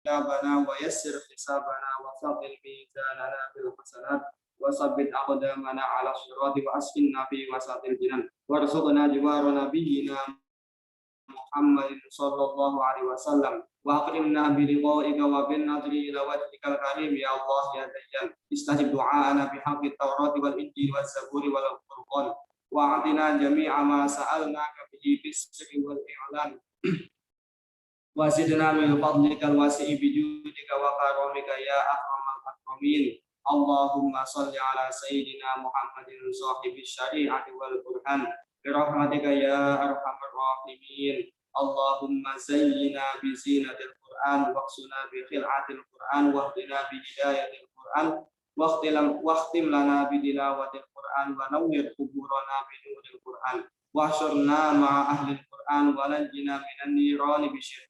كتابنا ويسر حسابنا وثقل ميزاننا بالحسنات وثبت أقدامنا على الصراط وأسكننا في وسط الجنان وارزقنا جوار نبينا محمد صلى الله عليه وسلم وأكرمنا بلقائك وبالنظر إلى وجهك الكريم يا الله يا ديان استجب دعاءنا بحق التوراة والإنجيل والزبور والقرآن وأعطنا جميع ما سألناك به بالسر والإعلان وزدنا من فضلك الواسع بجودك وكرمك يا أكرم الأكرمين اللهم صل على سيدنا محمد صاحب الشريعة والقرآن برحمتك يا أرحم الراحمين اللهم زينا بزينة القرآن واكسنا بخلعة القرآن واهدنا بهداية القرآن واختم لنا بتلاوة القرآن ونور قبورنا بنور القرآن واحشرنا مع أهل القرآن ونجنا من النيران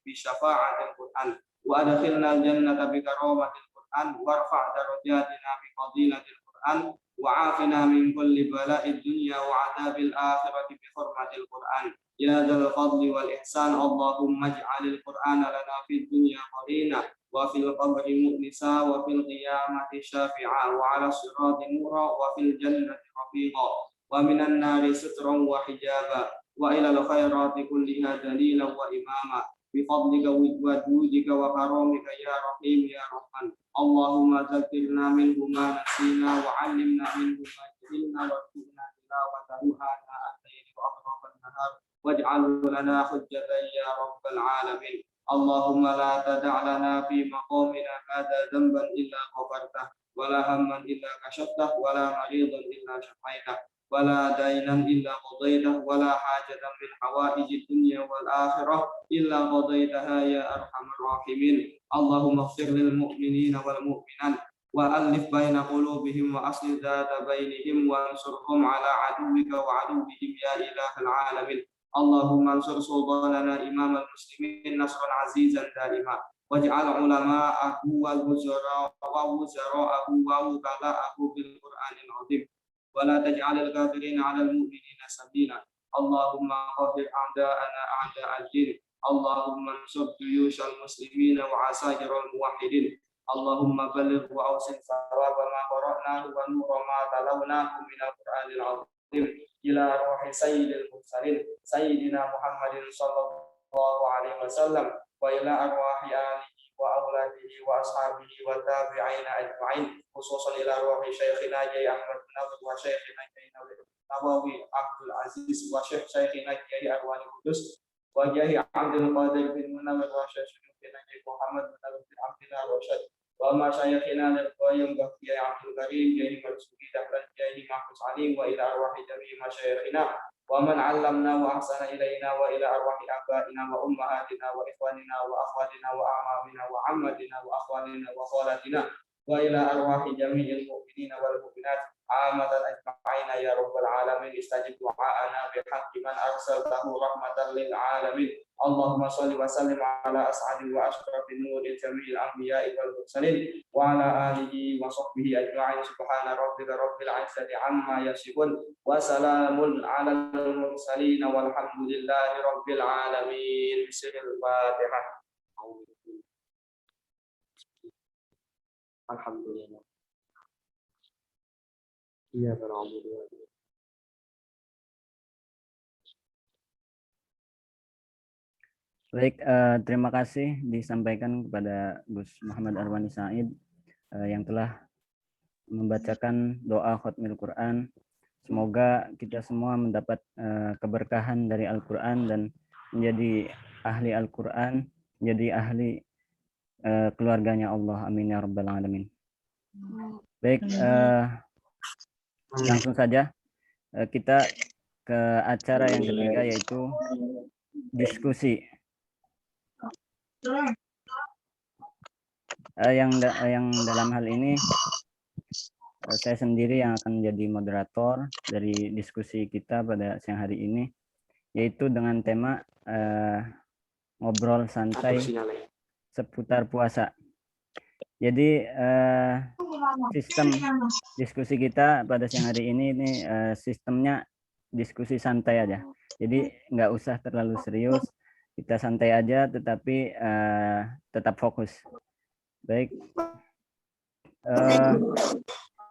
بشفاعة القرآن وأدخلنا الجنة بكرامة القرآن وارفع درجاتنا بفضيلة القرآن وعافنا من كل بلاء الدنيا وعذاب الآخرة بحرمة القرآن يا ذا الفضل والإحسان اللهم اجعل القرآن لنا في الدنيا قرينا وفي القبر مؤنسا وفي القيامة شافعا وعلى الصراط نورا وفي الجنة رفيقا ومن النار سترا وحجابا وإلى الخيرات كلها دليلا وإماما بفضلك وجودك وكرمك يا رحيم يا رحمن اللهم ذكرنا منه ما نسينا وعلمنا منه ما جهلنا وارزقنا تلاوته آناء الليل وأطراف النهار واجعله لنا حجة يا رب العالمين اللهم لا تدع لنا في مقامنا هذا ذنبا إلا غفرته ولا هما إلا كشفته ولا مريضا إلا شفيته ولا دينا إلا قضيته ولا حاجة من حوائج الدنيا والآخرة إلا قضيتها يا أرحم الراحمين اللهم اغفر للمؤمنين والمؤمنات وألف بين قلوبهم وأصلح ذات بينهم وانصرهم على عدوك وعدوهم يا إله العالمين اللهم انصر سلطاننا إمام المسلمين نصرا عزيزا دائما واجعل علماءه ووزراءه ووكلاءه بالقرآن العظيم ولا تجعل الكافرين على المؤمنين سبيلا اللهم قهر أعداءنا أعداء الدين اللهم انصر جيوش المسلمين وعساكر الموحدين اللهم بلغ وأوصل ثواب ما قرأناه ونور ما تلوناه من القرآن العظيم إلى روح سيد المرسلين سيدنا محمد صلى الله عليه وسلم وإلى أرواح آله وأولاده وأصحابه والتابعين أجمعين خصوصا إلى روح شيخنا جي أحمد بن نبي وشيخنا جي نبوي عبد العزيز وشيخ شيخنا جي أروان القدس وجاي عبد القادر بن منور وشيخنا جي محمد بن نبي بن عبد الله رشد ومشايخنا للقيم وجاي عبد الكريم جي مرسوكي دهلا جي محفوظ عليم وإلى أرواح جميع مشايخنا ومن علمنا وأحسن إلينا وإلى أرواح آبائنا وأمهاتنا وإخواننا وأخواتنا وأعمامنا وعمتنا وأخواننا وخالاتنا وإلى أرواح جميع المؤمنين والمؤمنات عامة أجمعين يا رب العالمين استجب دعاءنا بحق من أرسلته رحمة للعالمين اللهم صل وسلم على أسعد وأشرف النور جميع الأنبياء والمرسلين وعلى آله وصحبه أجمعين سبحان ربك رب العزة عما يصفون وسلام على المرسلين والحمد لله رب العالمين بسم الفاتحة Alhamdulillah. Iya, alhamdulillah. Baik, terima kasih disampaikan kepada Gus Muhammad Arwani Said yang telah membacakan doa khatmil Quran. Semoga kita semua mendapat keberkahan dari Al-Quran dan menjadi ahli Al-Quran, menjadi ahli keluarganya Allah. Amin ya rabbal alamin. Baik, langsung saja kita ke acara yang ketiga, yaitu diskusi. Yang dalam hal ini saya sendiri yang akan menjadi moderator dari diskusi kita pada siang hari ini, yaitu dengan tema ngobrol santai seputar puasa. Jadi sistem diskusi kita pada siang hari ini sistemnya diskusi santai aja. Jadi nggak usah terlalu serius, Kita santai aja, tetapi tetap fokus. Baik,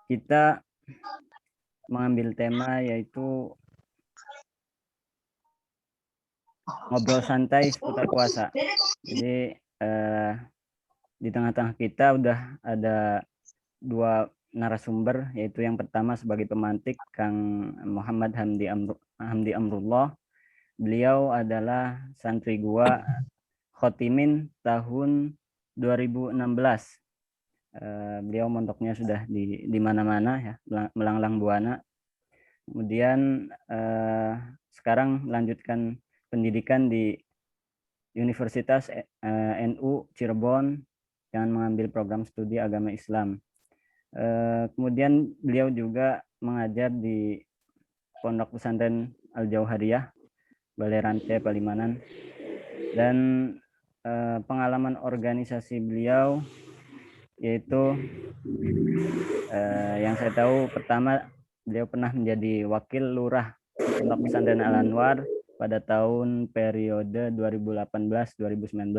kita mengambil tema yaitu ngobrol santai seputar puasa. Jadi di tengah-tengah kita udah ada dua narasumber, yaitu yang pertama sebagai pemantik Kang Muhammad Hamdi Amrullah. Beliau adalah santri gua khotimin tahun 2016. Beliau mondoknya sudah di mana-mana ya, melanglang buana. Kemudian sekarang melanjutkan pendidikan di Universitas NU Cirebon dengan mengambil program studi agama Islam. Kemudian beliau juga mengajar di Pondok Pesantren Al-Jauhariyah, Balai Rante, Palimanan. Dan pengalaman organisasi beliau yaitu yang saya tahu, pertama beliau pernah menjadi wakil lurah Pondok Pesantren Al-Anwar pada tahun periode 2018-2019.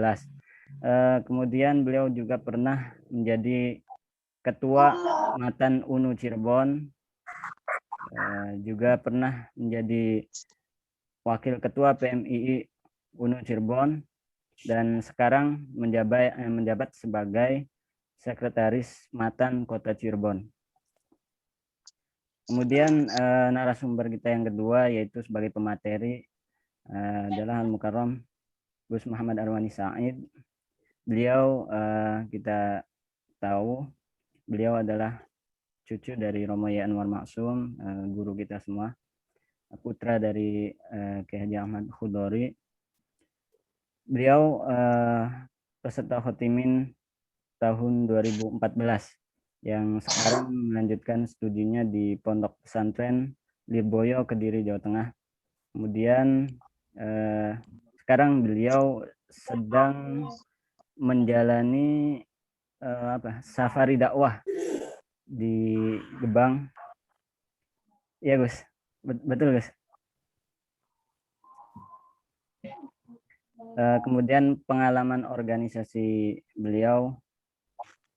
Kemudian beliau juga pernah menjadi ketua Matan UNU Cirebon, juga pernah menjadi wakil ketua PMII UNU Cirebon, dan sekarang menjabat sebagai sekretaris Matan Kota Cirebon. Kemudian narasumber kita yang kedua yaitu sebagai pemateri adalah Al-Mukarram Gus Muhammad Arwani Said. Beliau kita tahu beliau adalah cucu dari Romo Y. Anwar Maksum, guru kita semua, putra dari Kiai Haji Ahmad Khudori. Beliau peserta khotimin tahun 2014 yang sekarang melanjutkan studinya di Pondok Pesantren Lirboyo, Kediri, Jawa Tengah. Kemudian sekarang beliau sedang menjalani safari dakwah di Gebang. Ya Gus, betul Gus. Kemudian pengalaman organisasi beliau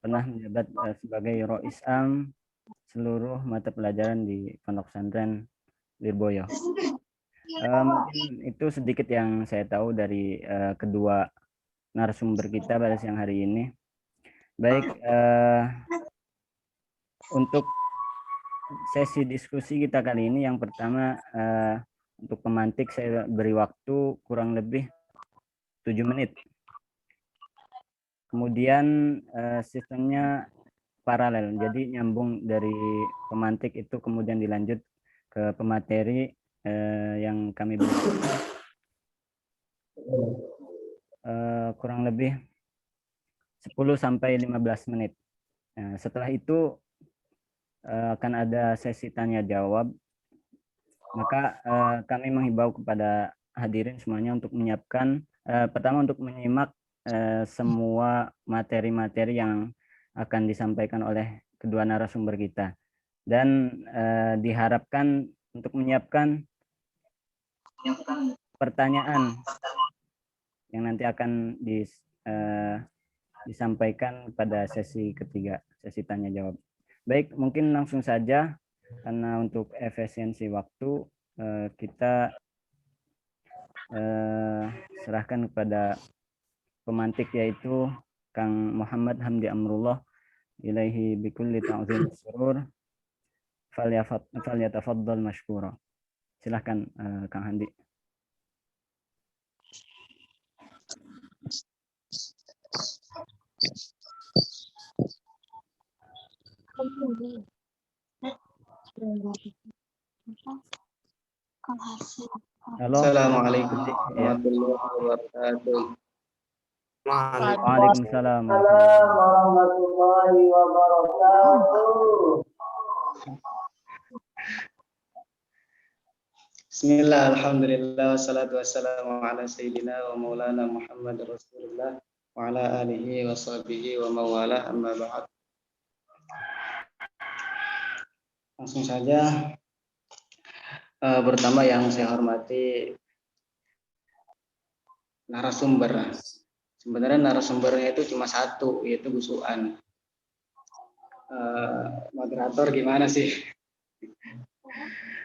pernah menjabat sebagai Rois Am seluruh mata pelajaran di Pondok Pesantren Lirboyo. Mungkin itu sedikit yang saya tahu dari kedua narasumber kita pada siang hari ini. Baik, untuk sesi diskusi kita kali ini, yang pertama untuk pemantik saya beri waktu kurang lebih 7 menit. Kemudian sistemnya paralel, jadi nyambung dari pemantik itu kemudian dilanjut ke pemateri yang kami beri kurang lebih 10-15 menit. Nah, setelah itu akan ada sesi tanya jawab. Maka kami menghimbau kepada hadirin semuanya untuk menyiapkan pertama untuk menyimak semua materi-materi yang akan disampaikan oleh kedua narasumber kita, dan diharapkan untuk menyiapkan pertanyaan yang nanti akan disampaikan pada sesi ketiga, sesi tanya jawab. Baik, mungkin langsung saja karena untuk efisiensi waktu kita serahkan kepada pemantik yaitu Kang Muhammad Hamdi Amrullah, ilaihi bikulli ta'zim surur, falyatafaddal mashkura. Silahkan Kang Handi. Halo. Assalamualaikum warahmatullahi wabarakatuh. Waalaikumsalam warahmatullahi wabarakatuh. Bismillah, alhamdulillah, wassalatu wassalamu ala sayyidina wa maulana Muhammad Rasulullah wa ala alihi wa sahbihi wa mawala, amma ba'd. Langsung saja. Pertama yang saya hormati narasumber. Sebenarnya narasumbernya itu cuma satu, yaitu Gus Uan. Moderator gimana sih?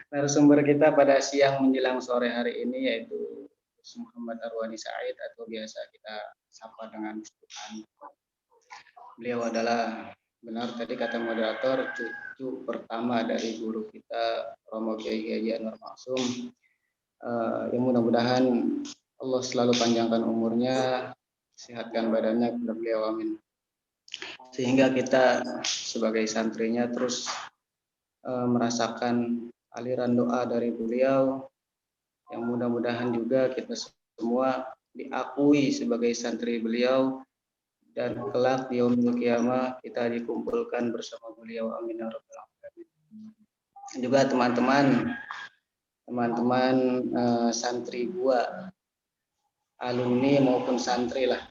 Narasumber kita pada siang menjelang sore hari ini yaitu Gus Muhammad Arwani Said atau biasa kita sapa dengan Gus Uan. Beliau adalah, benar tadi kata moderator, cucu pertama dari guru kita Romo Kiai Haji Anwar Maksum. Yang mudah-mudahan Allah selalu panjangkan umurnya, sehatkan badannya kepada beliau, amin. Sehingga kita sebagai santrinya terus merasakan aliran doa dari beliau, yang mudah-mudahan juga kita semua diakui sebagai santri beliau, dan kelak di yaumil qiyamah kita dikumpulkan bersama beliau, amin ya rabbal alamin. Juga teman-teman santri gua, alumni maupun santri lah,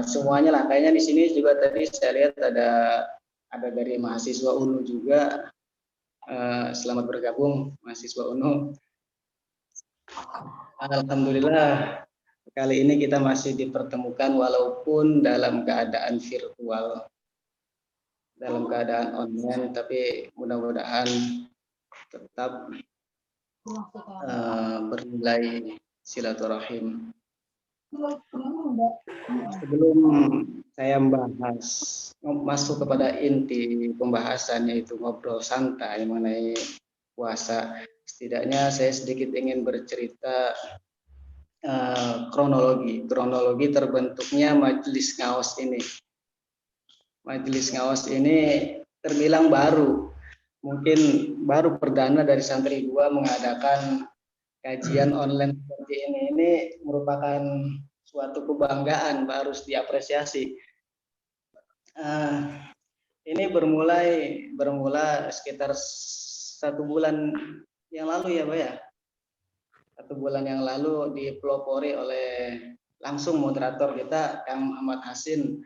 semuanya lah. Kayaknya di sini juga tadi saya lihat ada dari mahasiswa UNU juga. Selamat bergabung mahasiswa UNU. Alhamdulillah kali ini kita masih dipertemukan walaupun dalam keadaan virtual, dalam keadaan online, tapi mudah-mudahan tetap bernilai silaturahim. Sebelum saya masuk kepada inti pembahasan, yaitu ngobrol santai mengenai puasa, setidaknya saya sedikit ingin bercerita kronologi terbentuknya Majelis Ngaos ini. Majelis Ngaos ini terbilang baru, mungkin baru perdana dari santri gua mengadakan kajian online seperti ini merupakan suatu kebanggaan, harus diapresiasi. Ini bermula sekitar 1 bulan yang lalu ya, Pak ya. 1 bulan yang lalu dipelopori oleh langsung moderator kita, Kang Muhammad Hasin.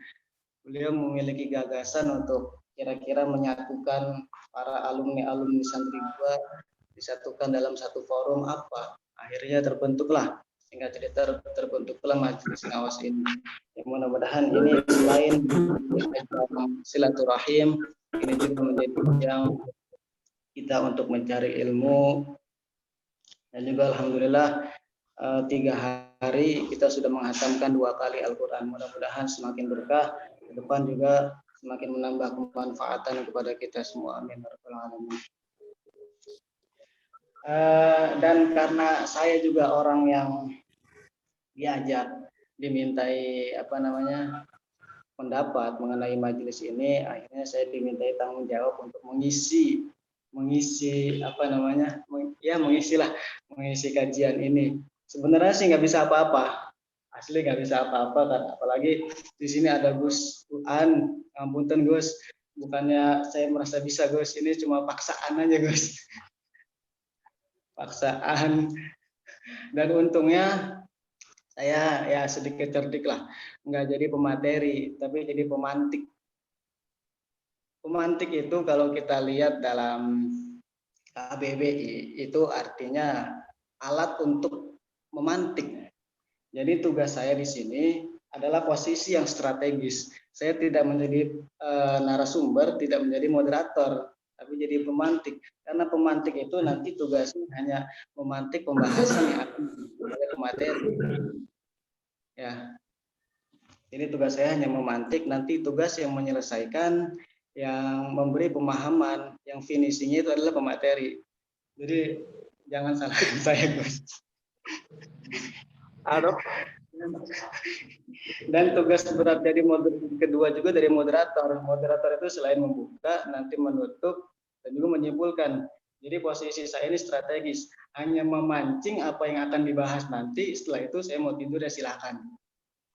Beliau memiliki gagasan untuk kira-kira menyatukan para alumni santri gua, disatukan dalam satu forum apa. Akhirnya terbentuklah, sehingga terbentuklah Majelis Ngaos ini. Yang mudah-mudahan ini selain silaturahim, ini juga menjadi yang kita untuk mencari ilmu. Dan juga alhamdulillah 3 hari kita sudah menghatamkan 2 kali Al-Quran. Mudah-mudahan semakin berkah, ke depan juga semakin menambah kemanfaatan kepada kita semua, amin ya rabbal alamin. Dan karena saya juga orang yang dimintai pendapat mengenai majelis ini, akhirnya saya dimintai tanggung jawab untuk mengisi kajian ini. Sebenarnya sih nggak bisa apa-apa, asli nggak bisa apa-apa, kan? Apalagi di sini ada Gus Uan. Ampunten Gus, bukannya saya merasa bisa Gus, ini cuma paksaan aja Gus. Paksaan. Dan untungnya saya ya sedikit cerdik lah, nggak jadi pemateri tapi jadi pemantik. Pemantik itu kalau kita lihat dalam KBBI itu artinya alat untuk memantik. Jadi tugas saya di sini adalah posisi yang strategis. Saya tidak menjadi narasumber, tidak menjadi moderator, tapi jadi pemantik. Karena pemantik itu nanti tugasnya hanya memantik pembahasan yang akan oleh materi. Ya. Ini tugas saya hanya memantik, nanti tugas yang menyelesaikan, yang memberi pemahaman, yang finishingnya itu adalah pemateri. Jadi jangan salahkan saya, Gus. Aduh. Dan tugas berat dari kedua juga dari moderator. Moderator itu selain membuka, nanti menutup, dan juga menyimpulkan. Jadi posisi saya ini strategis, hanya memancing apa yang akan dibahas nanti. Setelah itu saya mau tidur ya silakan.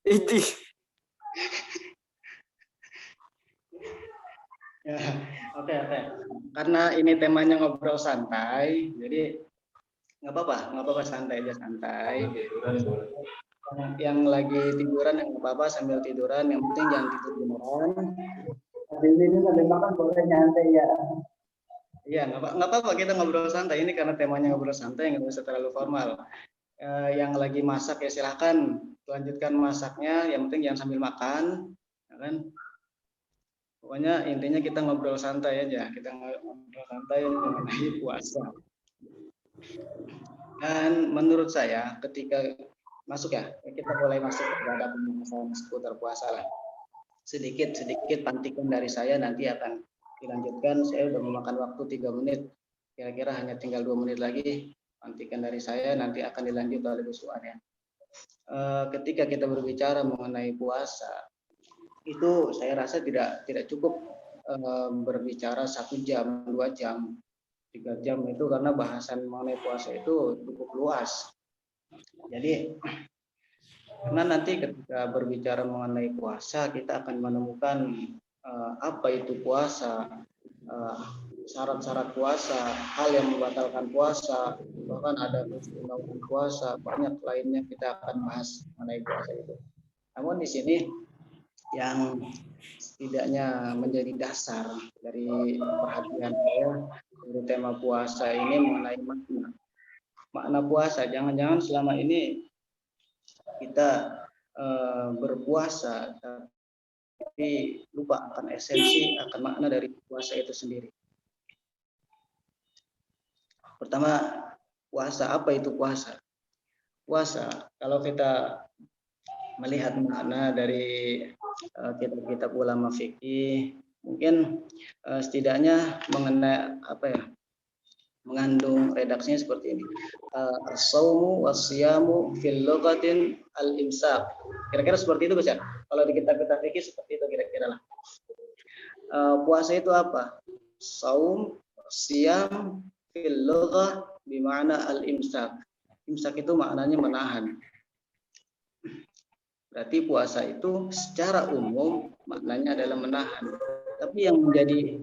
Itu. Ya, oke. Karena ini temanya ngobrol santai, jadi nggak apa-apa santai aja, santai. Yang lagi tiduran yang nggak apa-apa sambil tiduran, yang penting jangan tidur beneran. Di sini sambil makan boleh nyantai ya. Iya, nggak apa-apa kita ngobrol santai. Ini karena temanya ngobrol santai, nggak usah terlalu formal. yang lagi masak ya silahkan lanjutkan masaknya, yang penting jangan sambil makan, ya kan? Pokoknya intinya kita ngobrol santai aja, kita ngobrol santai mengenai puasa. Dan menurut saya ketika masuk ya, kita mulai masuk kepada pembahasan seputar puasa lah. Sedikit pantikan dari saya, nanti akan dilanjutkan. Saya udah memakan waktu 3 menit, kira-kira hanya tinggal 2 menit lagi. Pantikan dari saya, nanti akan dilanjut oleh Bu Suan ya. Ketika kita berbicara mengenai puasa, itu saya rasa tidak cukup berbicara 1 jam, 2 jam, 3 jam itu, karena bahasan mengenai puasa itu cukup luas. Jadi karena nanti ketika berbicara mengenai puasa, kita akan menemukan apa itu puasa, syarat-syarat puasa, hal yang membatalkan puasa, bahkan ada undang-undang puasa, banyak lainnya kita akan bahas mengenai puasa itu. Namun di sini yang setidaknya menjadi dasar dari perhatian saya dari tema puasa ini mengenai makna puasa. Jangan-jangan selama ini kita berpuasa tapi lupa akan esensi, akan makna dari puasa itu sendiri. Pertama, puasa. Apa itu puasa? Puasa, kalau kita melihat makna dari kitab-kitab ulama fikih, mungkin setidaknya mengenai mengandung redaksinya seperti ini. As-saumu was-siyamu fil lughatin al-imsak. Kira-kira seperti itu, Gus ya. Kalau di kitab-kitab fikih seperti itu kira-kira lah. Puasa itu apa? Saum, siyam fil lughah bima'na al-imsak. Imsak itu maknanya menahan. Berarti puasa itu secara umum maknanya adalah menahan. Tapi yang menjadi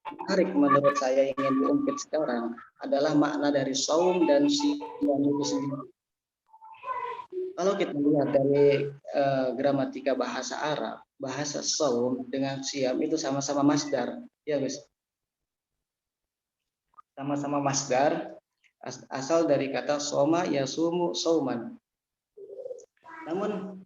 menarik menurut saya ingin diungkit sekarang adalah makna dari saum dan siyam itu sendiri. Kalau kita lihat dari gramatika bahasa Arab, bahasa saum dengan siyam itu sama-sama masdar, ya guys. Sama-sama masdar, asal dari kata soma yasumu sauman. Namun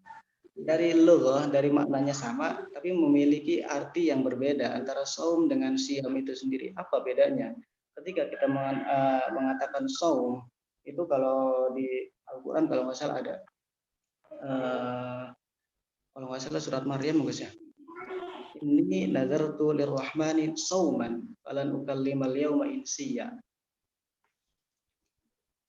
dari lughah, dari maknanya sama, tapi memiliki arti yang berbeda antara saum dengan siyam itu sendiri. Apa bedanya? Ketika kita mengatakan saum, itu kalau di Al-Quran kalau nggak salah ada, kalau nggak salah surat Maryam, guys ya. Ini nazartu lirrahmani sauman, falan ukallimal yauma insiya.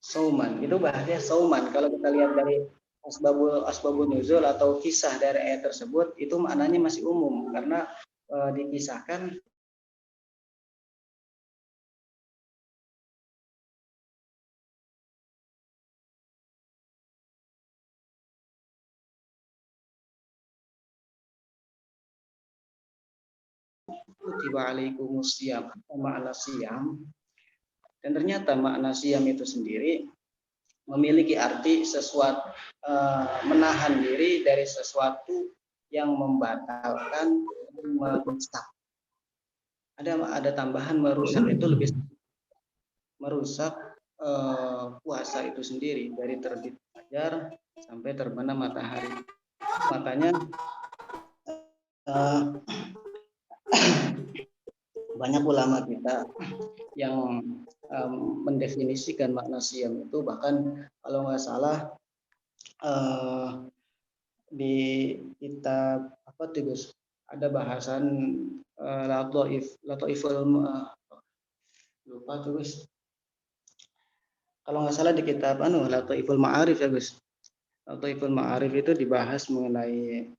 Sauman, itu bahasanya sauman. Kalau kita lihat dari asbabun nuzul atau kisah dari ayat tersebut, itu maknanya masih umum karena dikisahkan kutiba alaikumus siyam, makna siyam. Dan ternyata makna siyam itu sendiri memiliki arti sesuatu, menahan diri dari sesuatu yang membatalkan, merusak. Ada tambahan merusak, itu lebih merusak puasa itu sendiri dari terbit fajar sampai terbenam matahari. Makanya banyak ulama kita yang mendefinisikan makna siyam itu, bahkan kalau nggak salah di kitab apa tuh Gus, ada bahasan lataiful lupa tuh Gus, kalau nggak salah di kitab Lataiful Ma'arif ya Gus. Lataiful Ma'arif itu dibahas mengenai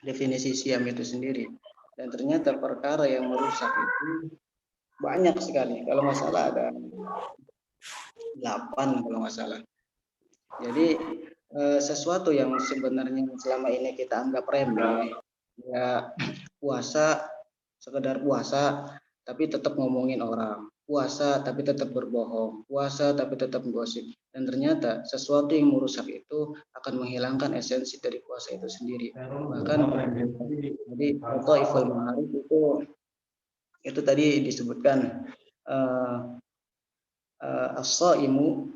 definisi siyam itu sendiri, dan ternyata perkara yang merusak itu banyak sekali. Kalau nggak salah ada 8 kalau nggak salah. Jadi sesuatu yang sebenarnya selama ini kita anggap remeh, ya puasa, sekedar puasa tapi tetap ngomongin orang, puasa tapi tetap berbohong, puasa tapi tetap gosip, dan ternyata sesuatu yang merusak itu akan menghilangkan esensi dari puasa itu sendiri. Bahkan jadi Lataiful Ma'arif itu tadi disebutkan as-shaimu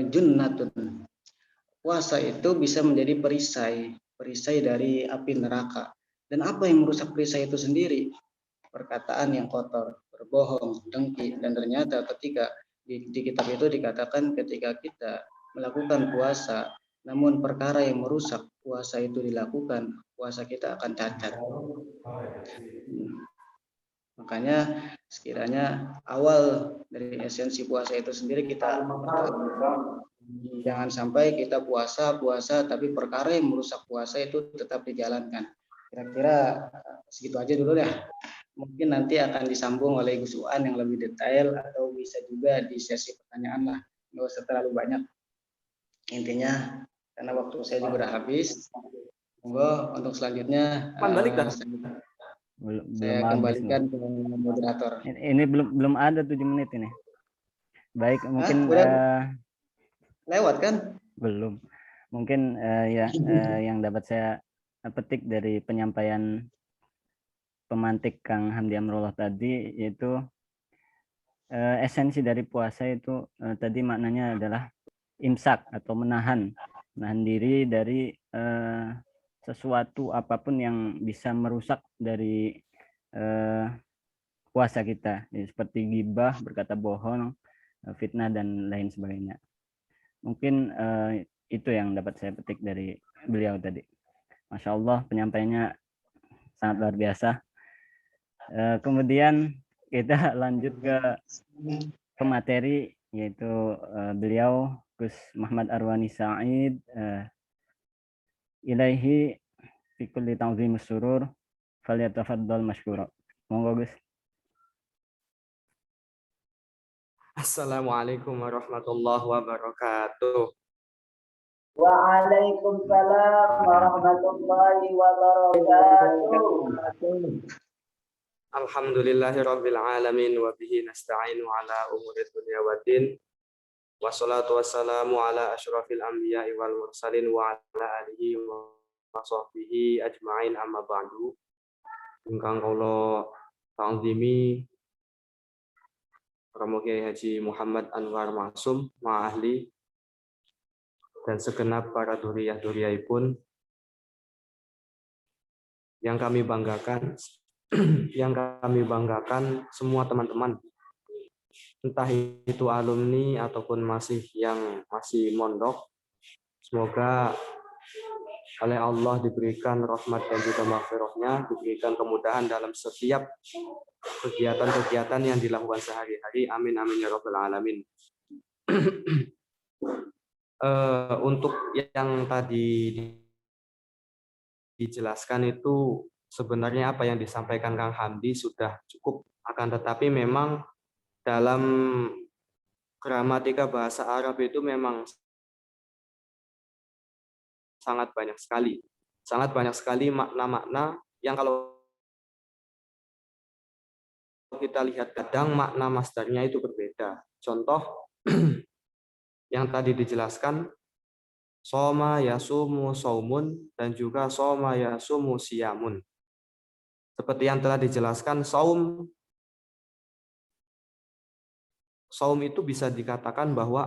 junnatun. Puasa itu bisa menjadi perisai dari api neraka. Dan apa yang merusak perisai itu sendiri? Perkataan yang kotor, berbohong, dengki, dan ternyata ketika di kitab itu dikatakan ketika kita melakukan puasa, namun perkara yang merusak puasa itu dilakukan, puasa kita akan cacat. Makanya sekiranya awal dari esensi puasa itu sendiri kita jangan sampai kita puasa tapi perkara yang merusak puasa itu tetap dijalankan. Kira-kira segitu aja dulu deh. Mungkin nanti akan disambung oleh Gus Uan yang lebih detail atau bisa juga di sesi pertanyaan lah. Nggak usah terlalu banyak. Intinya karena waktu saya juga udah habis. Monggo untuk selanjutnya saya kembalikan ke moderator. Ini belum ada 7 menit ini. Baik, mungkin lewat kan? Belum. Mungkin yang dapat saya petik dari penyampaian pemantik Kang Hamdi Amrullah tadi, yaitu esensi dari puasa itu tadi maknanya adalah imsak atau menahan diri dari sesuatu apapun yang bisa merusak dari puasa kita, seperti ghibah, berkata bohong, fitnah, dan lain sebagainya. Mungkin itu yang dapat saya petik dari beliau tadi. Masya Allah, penyampaiannya sangat luar biasa. Kemudian kita lanjut ke materi, yaitu beliau Gus Muhammad Arwani Said, ilaihi fi kulli ta'zimus surur falyatafaddal mashkura. Monggo Gus. Assalamualaikum warahmatullahi wabarakatuh. Waalaikumsalam warahmatullahi wabarakatuh. Alhamdulillahirabbil alamin wa bihi nasta'inu ala umuri dunya waddin. Wassalatu wassalamu ala asyrafil anbiya'i wal mursalin wa ala alihi wa sahbihi ajma'in, amma ba'du. Ingkang kula ta'zimi Romo Kiai Haji Muhammad Anwar Maksum ma'ahli dan segenap para duriyah-duriyaipun yang kami banggakan semua teman-teman, entah itu alumni ataupun masih mondok, semoga oleh Allah diberikan rahmat dan juga maghfirahnya, diberikan kemudahan dalam setiap kegiatan-kegiatan yang dilakukan sehari-hari. Amin amin ya rabbal alamin. Untuk yang tadi dijelaskan itu sebenarnya apa yang disampaikan Kang Hamdi sudah cukup, akan tetapi memang dalam gramatika bahasa Arab itu memang sangat banyak sekali makna-makna yang kalau kita lihat kadang makna masdarnya itu berbeda. Contoh yang tadi dijelaskan, soma yasumu saumun dan juga soma yasumu siyamun. Seperti yang telah dijelaskan, saum itu bisa dikatakan bahwa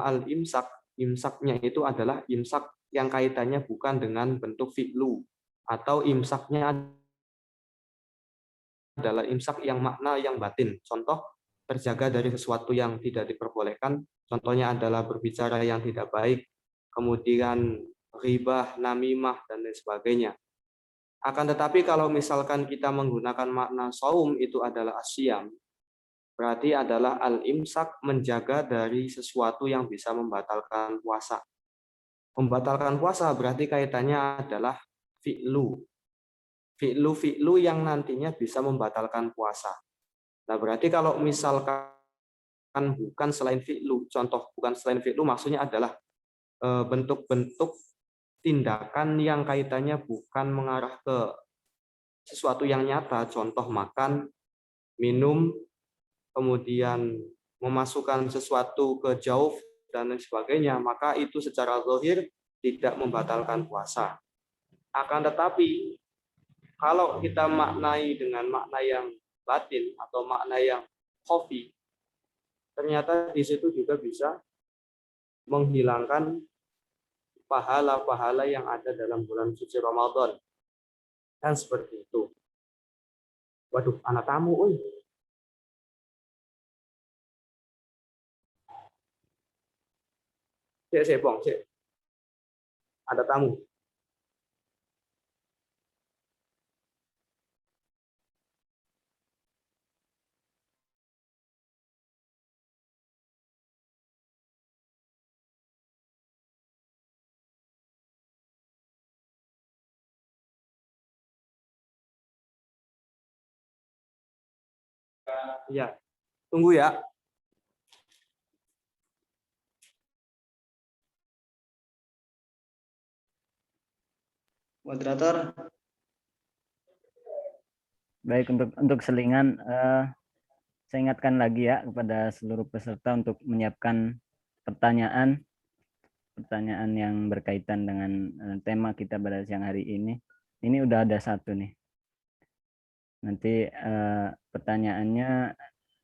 imsaknya itu adalah imsak yang kaitannya bukan dengan bentuk fi'lu, atau imsaknya adalah imsak yang makna yang batin. Contoh, terjaga dari sesuatu yang tidak diperbolehkan, contohnya adalah berbicara yang tidak baik, kemudian ghibah, namimah, dan lain sebagainya. Akan tetapi kalau misalkan kita menggunakan makna saum itu adalah asyam, berarti adalah al-imsak, menjaga dari sesuatu yang bisa membatalkan puasa. Membatalkan puasa berarti kaitannya adalah fi'lu yang nantinya bisa membatalkan puasa. Nah, berarti kalau misalkan bukan selain fi'lu, contoh bukan selain fi'lu maksudnya adalah bentuk-bentuk tindakan yang kaitannya bukan mengarah ke sesuatu yang nyata, contoh makan, minum, kemudian memasukkan sesuatu ke jauf dan lain sebagainya, maka itu secara zahir tidak membatalkan puasa. Akan tetapi kalau kita maknai dengan makna yang batin atau makna yang khafi, ternyata di situ juga bisa menghilangkan pahala-pahala yang ada dalam bulan suci Ramadan. Kan seperti itu. Waduh, anak tamu, oi. Cek, Bang, cek. Ada tamu. Iya, tunggu ya. Moderator, Baik, untuk selingan, saya ingatkan lagi ya kepada seluruh peserta untuk menyiapkan pertanyaan yang berkaitan dengan tema kita pada siang hari ini. Ini udah ada satu nih. Nanti pertanyaannya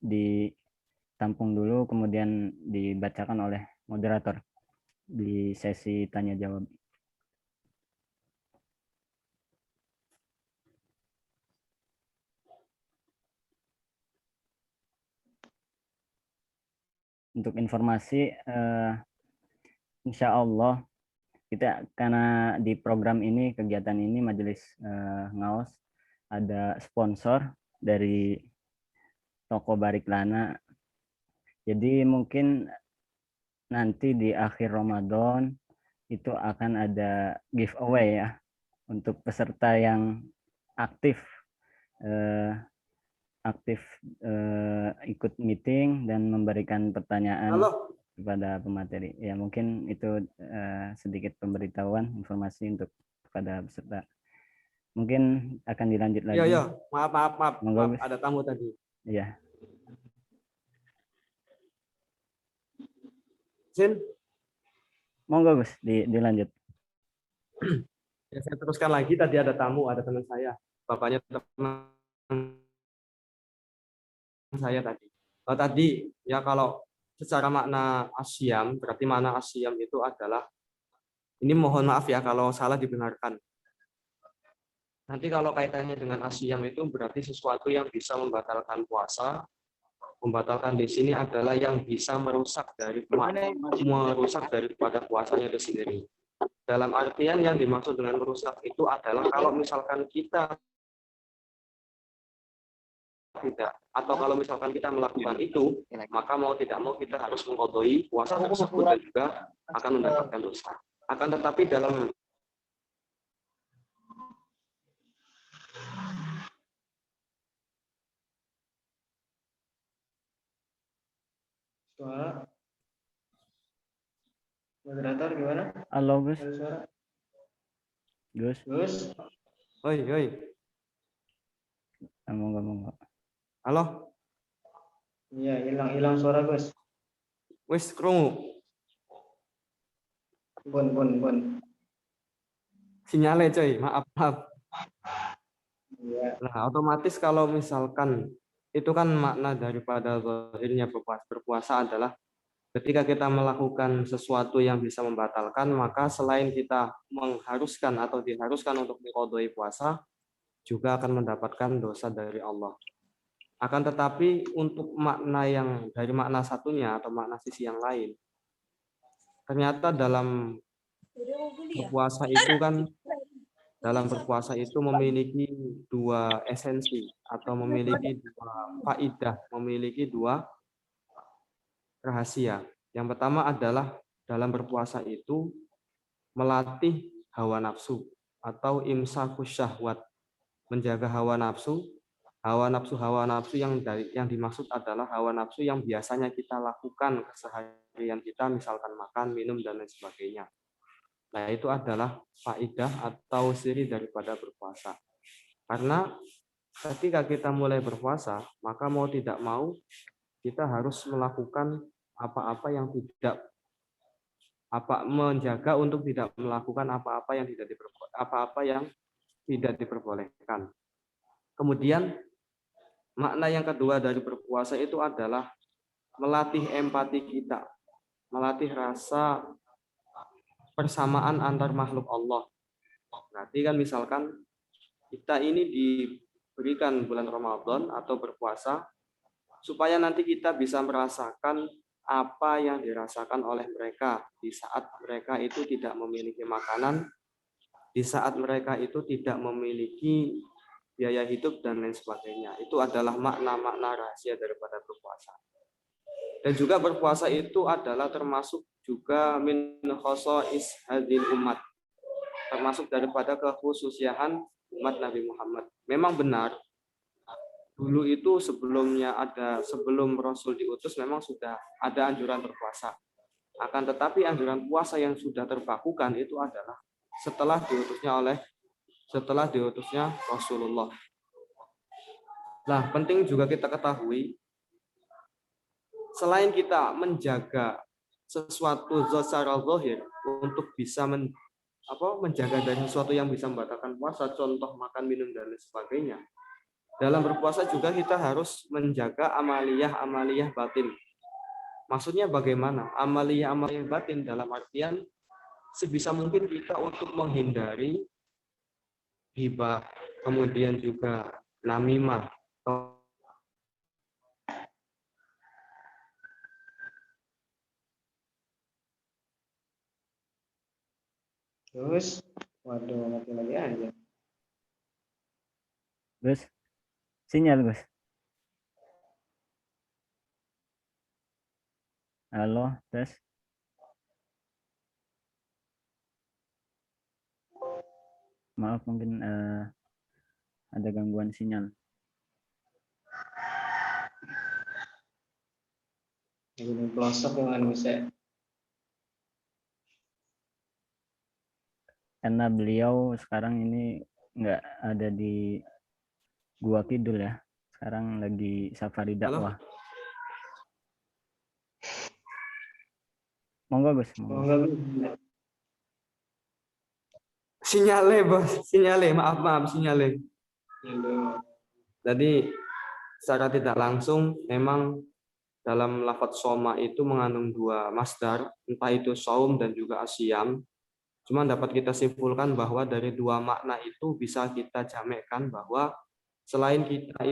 ditampung dulu, kemudian dibacakan oleh moderator di sesi tanya jawab. Untuk informasi, insya Allah kita, karena di program ini, kegiatan ini, Majelis Ngaos ada sponsor dari toko Bariklana. Jadi mungkin nanti di akhir Ramadan itu akan ada giveaway ya untuk peserta yang aktif ikut meeting dan memberikan pertanyaan kepada pemateri. Ya, mungkin itu sedikit pemberitahuan informasi untuk kepada peserta. Mungkin akan dilanjut lagi. Iya. Maaf. Monggo, Ada tamu tadi. Iya. Sin, Monggo Gus, dilanjut. ya, saya teruskan lagi. Tadi ada tamu, ada teman saya. Bapaknya teman saya tadi. Tadi ya, kalau secara makna asyam, berarti makna asyam itu adalah, ini mohon maaf ya kalau salah dibenarkan. Nanti kalau kaitannya dengan asyam itu berarti sesuatu yang bisa membatalkan puasa. Membatalkan di sini adalah yang bisa merusak daripada puasanya itu sendiri. Dalam artian yang dimaksud dengan merusak itu adalah kalau misalkan kita tidak, atau kalau misalkan kita melakukan itu, maka mau tidak mau kita harus mengqadai puasa tersebut dan juga akan mendapatkan dosa. Akan tetapi dalam suara moderator gimana? Halo Gus. Ada suara? Gus. Oi. Monggo. Halo. Iya, hilang suara Gus. Wis krungu. Bun. Sinyalnya coy, maaf. Iya. Nah, otomatis kalau misalkan itu kan makna daripada zahirnya berpuasa adalah ketika kita melakukan sesuatu yang bisa membatalkan, maka selain kita mengharuskan atau diharuskan untuk mengqadai puasa, juga akan mendapatkan dosa dari Allah. Akan tetapi untuk makna yang dari makna satunya atau makna sisi yang lain, ternyata dalam berpuasa itu memiliki dua esensi atau memiliki dua faidah, memiliki dua rahasia. Yang pertama adalah dalam berpuasa itu melatih hawa nafsu atau imsakus syahwat, menjaga hawa nafsu yang dimaksud adalah hawa nafsu yang biasanya kita lakukan keseharian kita, misalkan makan, minum, dan lain sebagainya. Nah, itu adalah faidah atau siri daripada berpuasa. Karena ketika kita mulai berpuasa, maka mau tidak mau kita harus melakukan menjaga untuk tidak melakukan apa-apa yang tidak diperbolehkan. Kemudian makna yang kedua dari berpuasa itu adalah melatih empati kita, melatih rasa persamaan antar makhluk Allah. Berarti kan misalkan kita ini diberikan bulan Ramadan atau berpuasa supaya nanti kita bisa merasakan apa yang dirasakan oleh mereka di saat mereka itu tidak memiliki makanan, di saat mereka itu tidak memiliki biaya hidup dan lain sebagainya. Itu adalah makna-makna rahasia daripada berpuasa. Dan juga berpuasa itu adalah termasuk juga min khosais hadil umat, termasuk daripada kekhususian umat Nabi Muhammad. Memang benar, dulu itu sebelum Rasul diutus memang sudah ada anjuran berpuasa. Akan tetapi anjuran puasa yang sudah terbakukan itu adalah setelah diutusnya Rasulullah. Nah, penting juga kita ketahui, selain kita menjaga sesuatu secara zahir untuk bisa menjaga dari sesuatu yang bisa membatalkan puasa, contoh makan, minum dan lain sebagainya. Dalam berpuasa juga kita harus menjaga amaliyah batin. Maksudnya bagaimana? Amaliyah batin dalam artian sebisa mungkin kita untuk menghindari ghibah, kemudian juga namimah. Terus, waduh, mati lagi aja. Gus, sinyal Gus. Halo, tes. Maaf, mungkin ada gangguan sinyal. Ini pelosok dengan bisa. Karena beliau sekarang ini nggak ada di Gua Kidul ya. Sekarang lagi safari dakwah. Monggo Gus. Monggo. Sinyale, Bos. Maaf, sinyale. Jadi secara tidak langsung memang dalam lafadz soma itu mengandung dua masdar, entah itu saum dan juga asyam. Cuma dapat kita simpulkan bahwa dari dua makna itu bisa kita jamekkan bahwa selain kita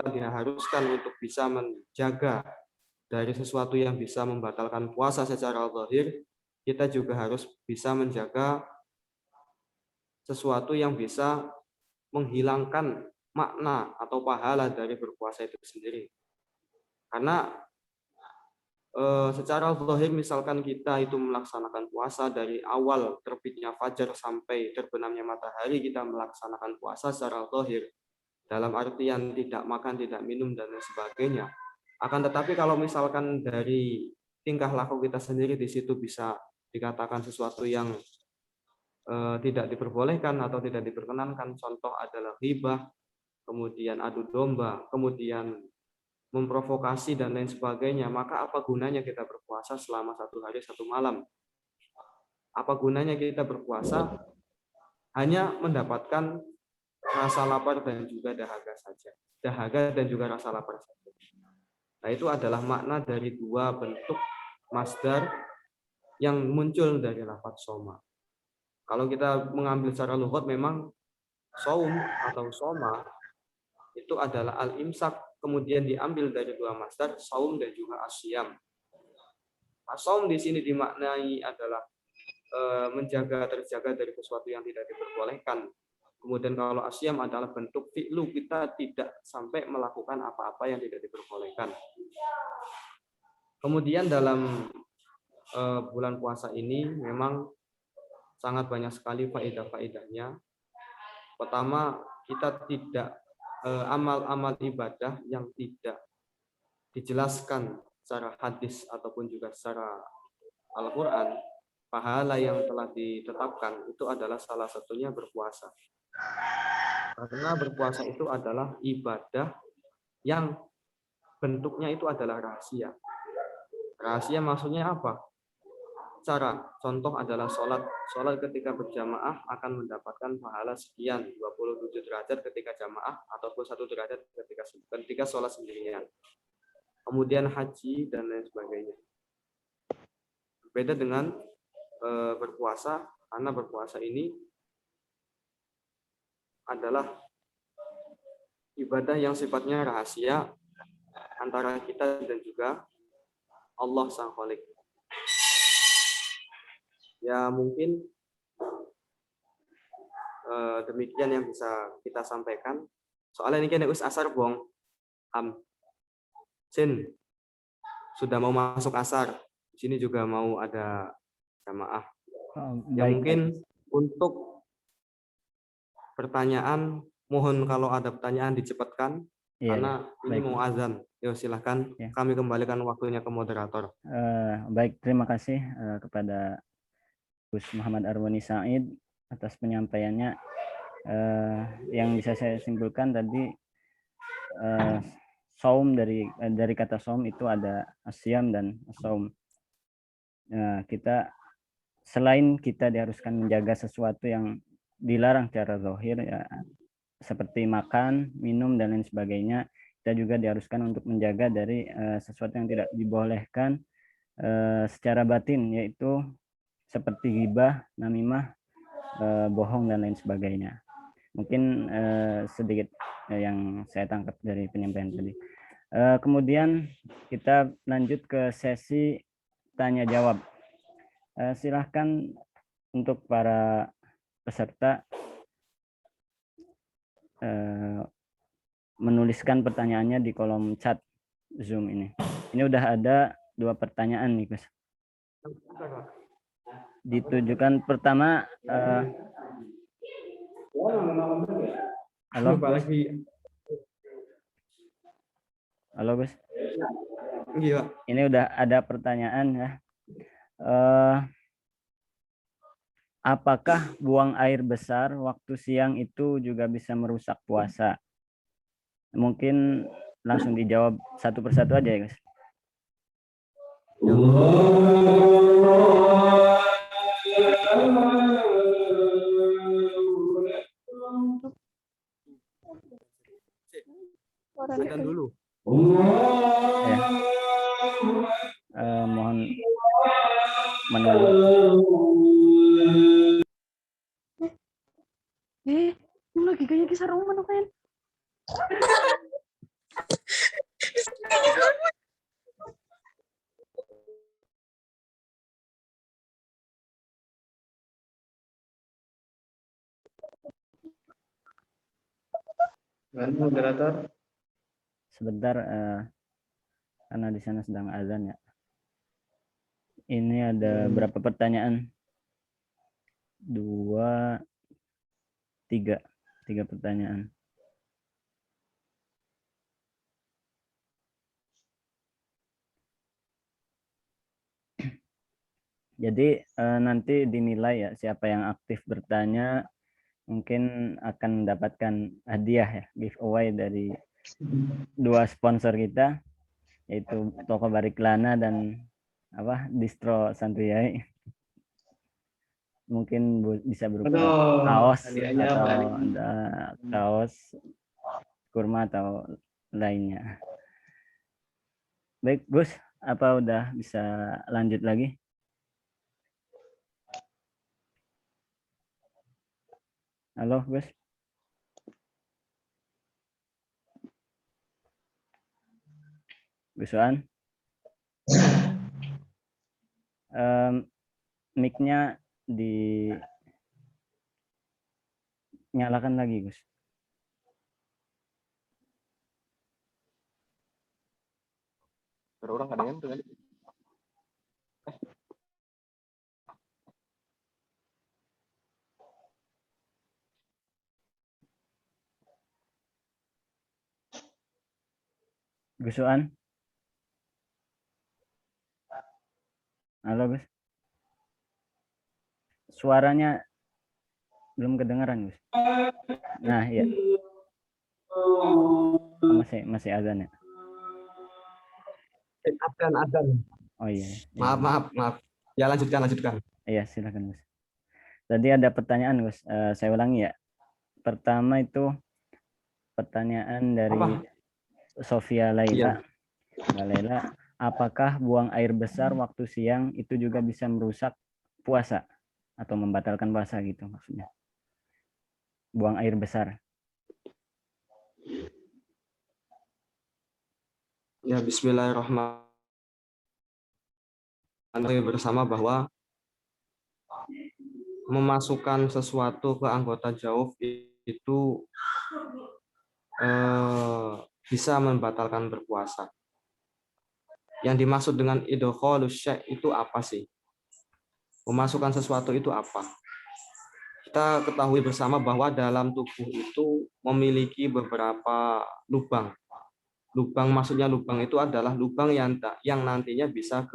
diharuskan untuk bisa menjaga dari sesuatu yang bisa membatalkan puasa secara zahir, kita juga harus bisa menjaga sesuatu yang bisa menghilangkan makna atau pahala dari berpuasa itu sendiri. Karena secara zahir misalkan kita itu melaksanakan puasa dari awal terbitnya fajar sampai terbenamnya matahari, kita melaksanakan puasa secara zahir dalam artian tidak makan, tidak minum dan lain sebagainya. Akan tetapi kalau misalkan dari tingkah laku kita sendiri di situ bisa dikatakan sesuatu yang tidak diperbolehkan atau tidak diperkenankan, contoh adalah ghibah, kemudian adu domba, kemudian memprovokasi dan lain sebagainya, maka apa gunanya kita berpuasa selama 1 hari 1 malam? Apa gunanya kita berpuasa hanya mendapatkan rasa lapar dan juga dahaga saja. Dahaga dan juga rasa lapar saja. Nah, itu adalah makna dari dua bentuk masdar yang muncul dari lafadz soma. Kalau kita mengambil secara lughat memang saum atau soma itu adalah al-imsak, kemudian diambil dari dua masdar saum dan juga asyam. Saum di sini dimaknai adalah terjaga dari sesuatu yang tidak diperbolehkan. Kemudian kalau asyam adalah bentuk fi'lu, kita tidak sampai melakukan apa-apa yang tidak diperbolehkan. Kemudian dalam bulan puasa ini memang sangat banyak sekali faedah-faedahnya. Pertama, kita tidak amal-amal ibadah yang tidak dijelaskan secara hadis ataupun juga secara Al-Quran, pahala yang telah ditetapkan itu adalah salah satunya berpuasa. Karena berpuasa itu adalah ibadah yang bentuknya itu adalah rahasia. Rahasia maksudnya apa? Contoh adalah sholat. Sholat ketika berjamaah akan mendapatkan pahala sekian, 27 derajat ketika jamaah, ataupun 1 derajat ketika sholat sendirian. Kemudian haji dan lain sebagainya. beda dengan berpuasa, karena berpuasa ini adalah ibadah yang sifatnya rahasia antara kita dan juga Allah Sang Khalik. Ya mungkin demikian yang bisa kita sampaikan. Soalnya ini kan asar bong. Sin sudah mau masuk asar. Di sini juga mau ada jamaah. Ya mungkin untuk pertanyaan, mohon kalau ada pertanyaan dicepatkan karena ini mau azan. Yo silahkan kami kembalikan waktunya ke moderator. Baik, terima kasih kepada Gus Muhammad Arwani Said atas penyampaiannya. Yang bisa saya simpulkan tadi saum dari kata saum itu ada asyam dan saum. Kita selain kita diharuskan menjaga sesuatu yang dilarang secara zahir ya, seperti makan, minum dan lain sebagainya, kita juga diharuskan untuk menjaga dari sesuatu yang tidak dibolehkan secara batin, yaitu seperti ghibah, namimah, bohong dan lain sebagainya. Mungkin sedikit yang saya tangkap dari penyampaian tadi. Kemudian kita lanjut ke sesi tanya jawab. Silahkan untuk para peserta menuliskan pertanyaannya di kolom chat Zoom ini. Ini udah ada 2 pertanyaan nih, Gus. Ditujukan pertama, halo Gus. Ini udah ada pertanyaan ya. Apakah buang air besar waktu siang itu juga bisa merusak puasa? Mungkin langsung dijawab satu persatu aja ya, guys. Azan dulu. Ya. Mohon menunggu. Lagi kayak kisah roman kan? Moderator. Sebentar, karena di sana sedang azan ya. Ini ada berapa pertanyaan? 2, 3 pertanyaan. Jadi nanti dinilai ya siapa yang aktif bertanya, mungkin akan mendapatkan hadiah ya, giveaway dari 2 sponsor kita, yaitu Toko Bariklana dan Distro Santriai. Mungkin bisa berupa kaos atau ada kaos kurma atau lainnya. Baik, Gus, apa udah bisa lanjut lagi? Halo, Gus. Gusuan. Mic-nya dinyalakan lagi, Gus. Orang kadang tuh kali. Gusuan. Halo, Gus. Suaranya belum kedengaran, Gus. Nah, ya. Masih azan ya? Azan. Oh iya. Maaf. Ya lanjutkan. Iya, silakan, Gus. Tadi ada pertanyaan, Gus. Saya ulangi ya. Pertama itu pertanyaan dari Sofia Laila. Mbak Laila, apakah buang air besar waktu siang itu juga bisa merusak puasa atau membatalkan puasa gitu maksudnya? Buang air besar. Ya, bismillahirrahmanirrahim. Bersama bahwa memasukkan sesuatu ke anggota jauf itu bisa membatalkan berpuasa. Yang dimaksud dengan idkhalus syai' itu apa sih? Memasukkan sesuatu itu apa? Kita ketahui bersama bahwa dalam tubuh itu memiliki beberapa lubang. Lubang maksudnya lubang itu adalah lubang yang nantinya bisa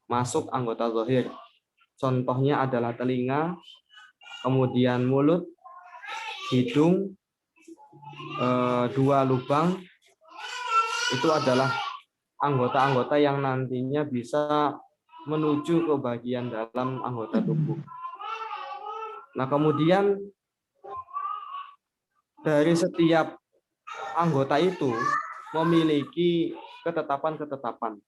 masuk anggota zahir. Contohnya adalah telinga, kemudian mulut, hidung, 2 lubang itu adalah anggota-anggota yang nantinya bisa menuju ke bagian dalam anggota tubuh. Nah, kemudian dari setiap anggota itu memiliki ketetapan-ketetapan.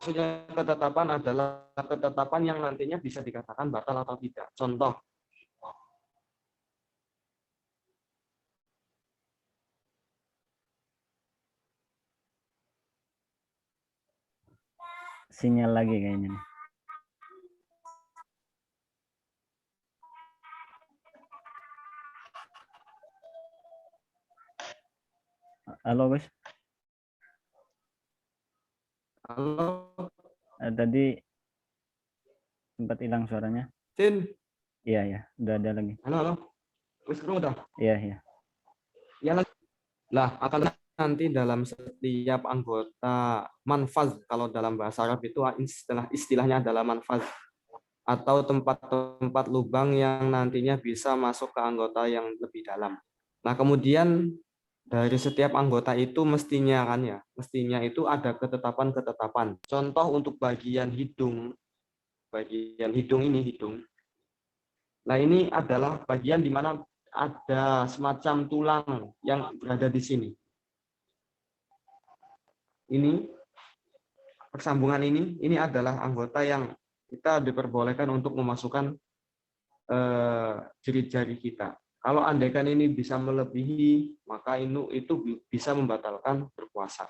Maksudnya ketetapan adalah ketetapan yang nantinya bisa dikatakan batal atau tidak. Contoh, Sinyal lagi kayaknya nih. Halo, Gus. halo, Tadi sempat hilang suaranya. Sin. Iya, ya, udah ada lagi. Halo. Wis udah. Iya, iya. Ya, lah akan nanti dalam setiap anggota manfaz, kalau dalam bahasa Arab itu istilahnya adalah manfaz, atau tempat-tempat lubang yang nantinya bisa masuk ke anggota yang lebih dalam. Nah, kemudian dari setiap anggota itu mestinya itu ada ketetapan-ketetapan. Contoh untuk bagian hidung ini hidung. Nah, ini adalah bagian di mana ada semacam tulang yang berada di sini. Ini persambungan ini adalah anggota yang kita diperbolehkan untuk memasukkan jari-jari kita. Kalau andaikan ini bisa melebihi, maka itu bisa membatalkan berpuasa.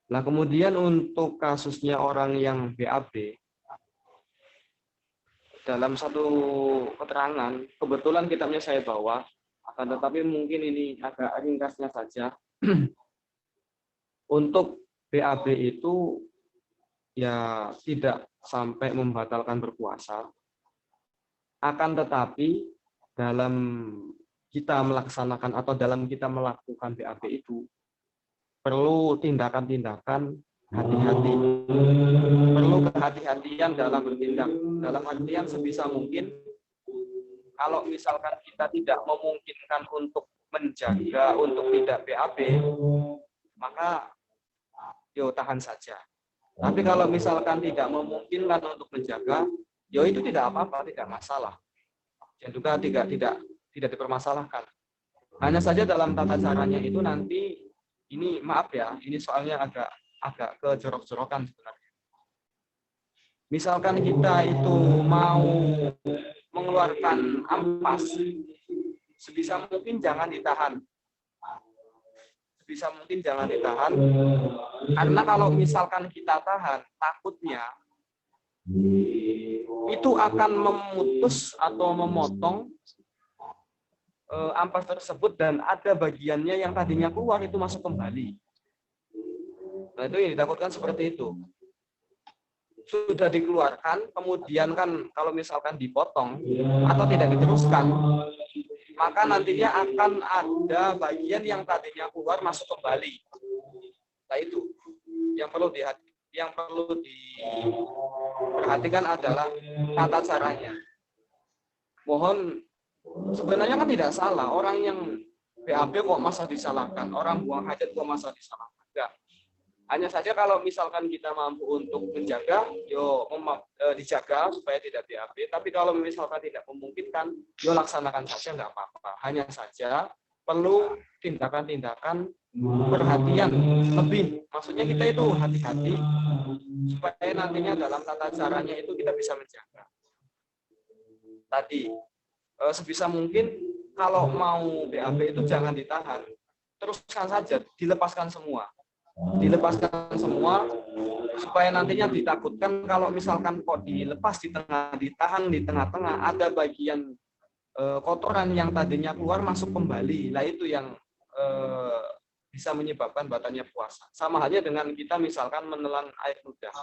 Nah, kemudian untuk kasusnya orang yang BAB, dalam satu keterangan, kebetulan kitabnya saya bawa, akan tetapi mungkin ini agak ringkasnya saja. Untuk BAB itu ya tidak sampai membatalkan berpuasa, akan tetapi dalam kita melaksanakan atau dalam kita melakukan BAB itu perlu tindakan-tindakan hati-hati, perlu kehati-hatian dalam bertindak, dalam artian sebisa mungkin kalau misalkan kita tidak memungkinkan untuk menjaga untuk tidak BAB, maka yo tahan saja. Tapi kalau misalkan tidak memungkinkan untuk menjaga, yo itu tidak apa-apa, tidak masalah. Dan juga tidak dipermasalahkan. Hanya saja dalam tata caranya itu nanti ini maaf ya, ini soalnya agak kejorok-jorokan sebenarnya. Misalkan kita itu mau mengeluarkan ampas, sebisa mungkin jangan ditahan. Sebisa mungkin jangan ditahan, karena kalau misalkan kita tahan, takutnya itu akan memutus atau memotong ampas tersebut dan ada bagiannya yang tadinya keluar itu masuk kembali. Nah, itu yang ditakutkan seperti itu. Sudah dikeluarkan, kemudian kan kalau misalkan dipotong atau tidak diteruskan, maka nantinya akan ada bagian yang tadinya keluar masuk kembali. Nah, itu yang perlu diperhatikan adalah tata caranya. Mohon, sebenarnya kan tidak salah orang yang BAB kok masa disalahkan, orang buang hajat kok masa disalahkan. Enggak. Hanya saja kalau misalkan kita mampu untuk menjaga, dijaga supaya tidak BAB. Tapi kalau misalkan tidak memungkinkan, laksanakan saja, nggak apa-apa. Hanya saja perlu tindakan-tindakan perhatian lebih. Maksudnya kita itu hati-hati supaya nantinya dalam tata caranya itu kita bisa menjaga. Tadi sebisa mungkin kalau mau BAB itu jangan ditahan, teruskan saja, dilepaskan semua supaya nantinya ditakutkan kalau misalkan kok dilepas ditahan di tengah-tengah ada bagian kotoran yang tadinya keluar masuk kembali. Nah itu yang bisa menyebabkan batalnya puasa. Sama halnya dengan kita misalkan menelan air ludah.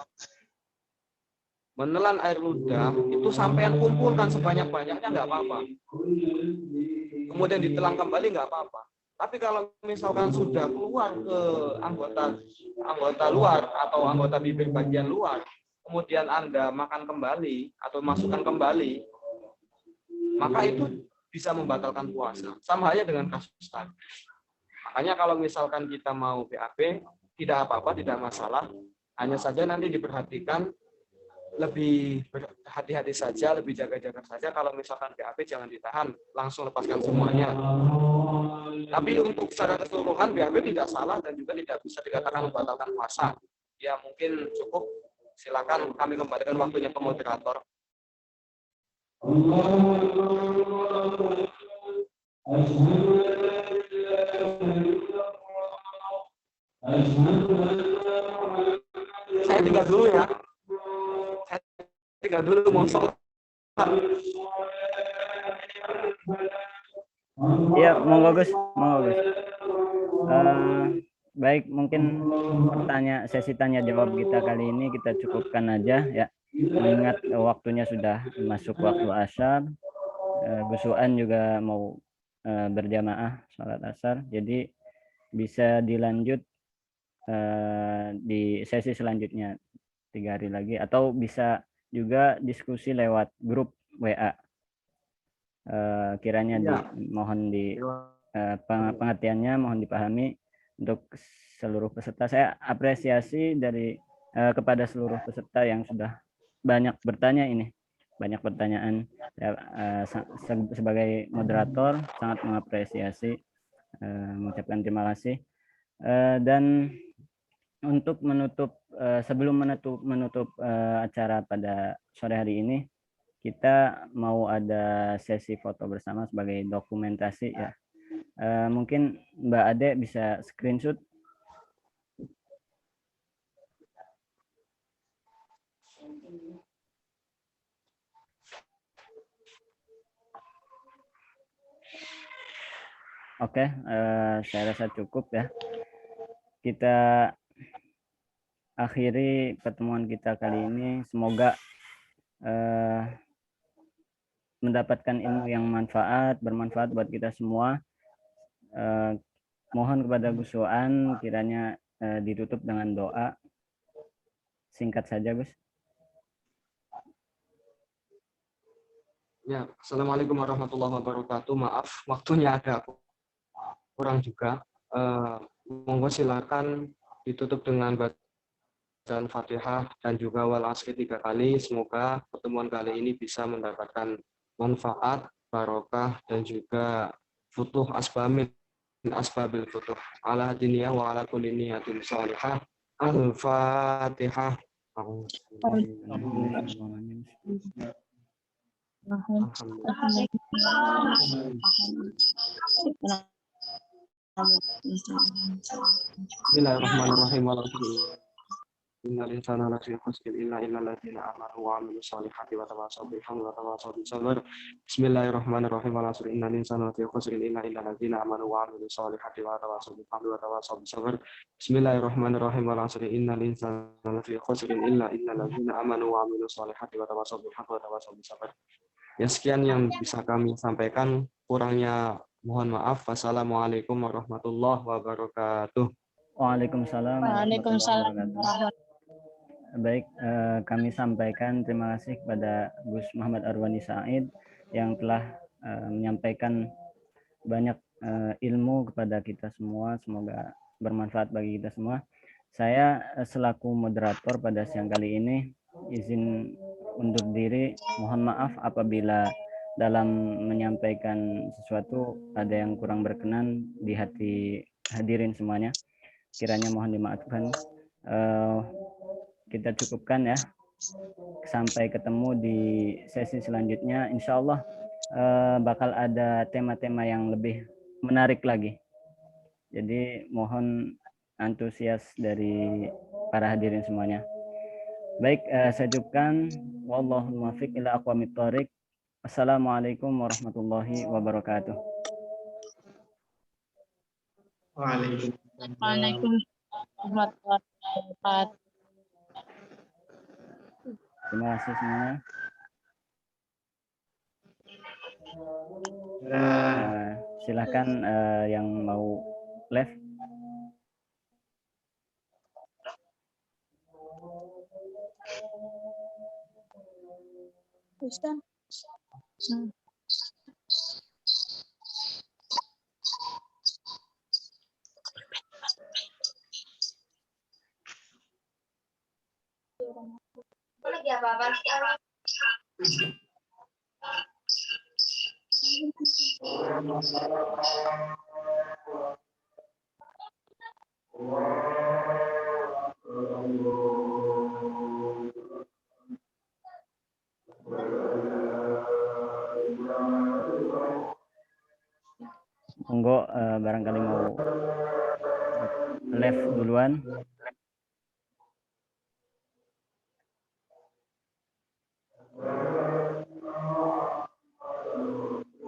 Menelan air ludah itu sampean kumpulkan sebanyak-banyaknya nggak apa-apa. Kemudian ditelan kembali nggak apa-apa. Tapi kalau misalkan sudah keluar ke anggota luar atau anggota bibir bagian luar, kemudian Anda makan kembali atau masukkan kembali, maka itu bisa membatalkan puasa. Sama halnya dengan kasus tadi. Makanya kalau misalkan kita mau BAB, tidak apa-apa, tidak masalah. Hanya saja nanti diperhatikan lebih berhati-hati saja, lebih jaga-jaga saja. Kalau misalkan BAB jangan ditahan, langsung lepaskan semuanya. Tapi untuk secara keseluruhan BAB tidak salah dan juga tidak bisa dikatakan membatalkan puasa. Ya mungkin cukup. Silakan kami kembalikan waktunya ke moderator. Saya tinggal dulu ya. Tinggal dulu mau sholat. Iya, monggo Gus, monggo Gus. Baik, mungkin sesi tanya jawab kita kali ini kita cukupkan aja ya. Mengingat waktunya sudah masuk waktu asar, Gus Waan juga mau berjamaah sholat asar, jadi bisa dilanjut di sesi selanjutnya 3 hari lagi, atau bisa juga diskusi lewat grup WA. Kiranya mohon di pengertiannya mohon dipahami untuk seluruh peserta. Saya apresiasi dari kepada seluruh peserta yang sudah banyak bertanya ini, banyak pertanyaan. Sebagai moderator sangat mengapresiasi, mengucapkan terima kasih. Dan untuk menutup sebelum menutup acara pada sore hari ini, kita mau ada sesi foto bersama sebagai dokumentasi ya. Mungkin Mbak Ade bisa screenshot. Oke, saya rasa cukup ya. Kita akhiri pertemuan kita kali ini. Semoga mendapatkan ilmu yang bermanfaat buat kita semua. Mohon kepada Gus Waan kiranya ditutup dengan doa. Singkat saja, Gus. Ya, Assalamualaikum warahmatullahi wabarakatuh. Maaf, waktunya agak kurang juga. Monggo silakan ditutup dengan bacaan Fatihah dan juga wal asri 3 kali. Semoga pertemuan kali ini bisa mendapatkan manfaat, barokah dan juga futuh asbabil futuh ala diniyah wa ala kulli niyatin shalihah. Al-Fatihah. Bismillahirrahmanirrahim. Innal insana lafi khusr illa alladziina aamanu wa 'amilus shalihati wa tawassaw bil haqqi wa tawassaw bis sabr. Bismillahirrahmanirrahim. Innal insana lafi khusr illa alladziina aamanu wa 'amilus shalihati wa tawassaw bil haqqi wa tawassaw bis sabr. Bismillahirrahmanirrahim. Innal insana lafi khusr illa alladziina aamanu wa 'amilus shalihati wa tawassaw bil haqqi wa tawassaw bis sabr. Ya, sekian yang bisa kami sampaikan. Kurangnya mohon maaf. Wassalamualaikum warahmatullahi wabarakatuh. Waalaikumsalam. Baik, kami sampaikan terima kasih kepada Gus Muhammad Arwani Said yang telah menyampaikan banyak ilmu kepada kita semua. Semoga bermanfaat bagi kita semua. Saya selaku moderator pada siang kali ini izin undur diri. Mohon maaf apabila dalam menyampaikan sesuatu ada yang kurang berkenan di hati hadirin semuanya. Kiranya mohon dimaafkan. Kita cukupkan ya. Sampai ketemu di sesi selanjutnya. Insya Allah bakal ada tema-tema yang lebih menarik lagi. Jadi mohon antusias dari para hadirin semuanya. Baik, saya cukupkan. Wallahul muwaffiq ila aqwamit thoriq. Assalamualaikum warahmatullahi wabarakatuh. Waalaikumsalam warahmatullahi wabarakatuh. Terima kasih semuanya. Silakan yang mau live. Ustaz. Lagi apa-apa Monggo barangkali mau live duluan.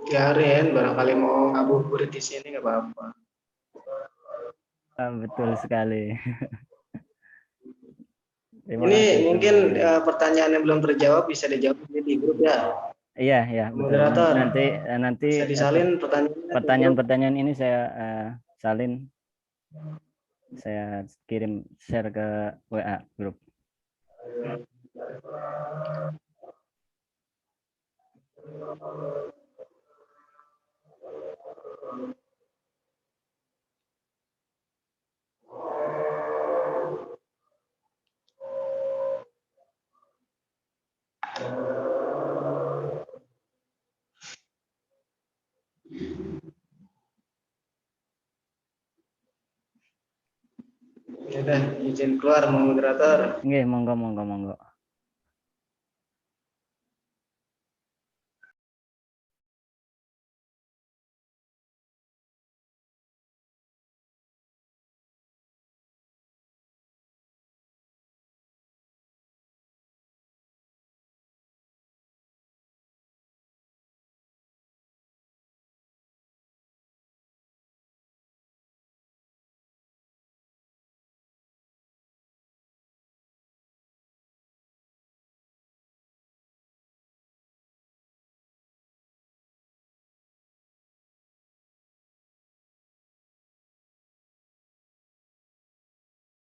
Biarin, barangkali mau ngabuburit di sini nggak apa-apa. Betul sekali. Terima Ini kasih mungkin semuanya. pertanyaan yang belum terjawab bisa dijawab di grup ya. Iya, betul. Moderator, Nanti bisa disalin pertanyaannya. pertanyaan-pertanyaan ini saya salin, saya kirim share ke WA grup. Ya udah, izin keluar moderator. Nggih, monggo.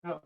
Oh,